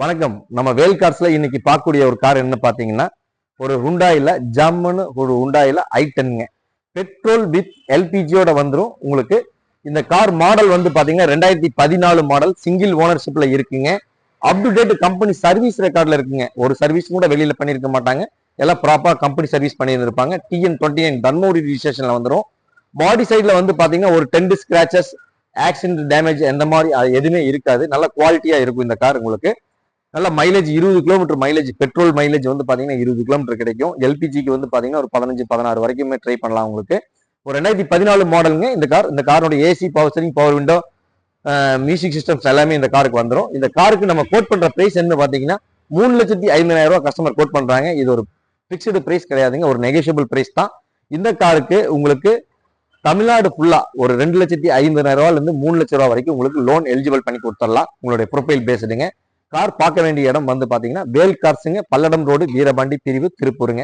வணக்கம். நம்ம வேல் கார்ஸ்ல இன்னைக்கு பார்க்கக்கூடிய ஒரு கார் என்ன பாத்தீங்கன்னா, ஒரு ஹுண்டாயில ஜம்முன்னு ஒரு ஹுண்டாயில i10ங்க. பெட்ரோல் வித் எல்பிஜியோட வந்துரும். உங்களுக்கு இந்த கார் மாடல் வந்து பாத்தீங்கன்னா 2014 மாடல், சிங்கிள் ஓனர்ஷிப்ல இருக்குங்க. Up to date company service ரெக்கார்ட்ல இருக்குங்க. ஒரு சர்வீஸ் கூட வெளியில பண்ணிருக்க மாட்டாங்க. எல்லாம் ப்ராப்பரா கம்பெனி சர்வீஸ் பண்ணியிருந்திருப்பாங்க. TN29 தன்மூரி ரிஜிஸ்ட்ரேஷன்ல வந்துரும். பாடி சைட்ல வந்து பாத்தீங்கன்னா ஒரு 10 ஸ்கிராச்சஸ், ஆக்சிடென்ட் டேமேஜ் எந்த மாதிரி எதுவுமே இருக்காது. நல்ல குவாலிட்டியா இருக்கும் இந்த கார் உங்களுக்கு. நல்ல mileage 20 kilometre mileage, petrol mileage வந்து பாத்தீங்கன்னா 20 கிலோமீட்டர் கிடைக்கும். எல்பிஜிக்கு வந்து பாத்தீங்கன்னா ஒரு 15-16 வரைக்குமே ட்ரை பண்ணலாம் உங்களுக்கு. ஒரு 2014 மாடலுங்க இந்த கார். இந்த காரோட AC, power steering, power window, music systems எல்லாமே இந்த காருக்கு வந்துடும். இந்த காருக்கு நம்ம கோட் பண்ற பிரைஸ் என்ன பாத்தீங்கன்னா 3,50,000 ரூபாய் கஸ்டமர் கோட் பண்றாங்க. இது ஒரு பிக்ஸ்டு பிரைஸ் கிடையாதுங்க, ஒரு நெகோஷியபிள் பிரைஸ் தான். இந்த காருக்கு உங்களுக்கு தமிழ்நாடு ஃபுல்லா ஒரு 2,50,000 ரூபாயில இருந்து 3 லட்சம் ரூபாய் வரைக்கும் உங்களுக்கு லோன் எலிஜிபிள் பண்ணி கொடுத்துடலாம். உங்களுடைய ப்ரொஃபைல் பேசுடுங்க. கார் பார்க்க வேண்டிய இடம் வந்து பாத்தீங்கன்னா வேல் கார்ஸுங்க, பல்லடம் ரோடு, வீரபாண்டி பிரிவு, திருப்பூருங்க.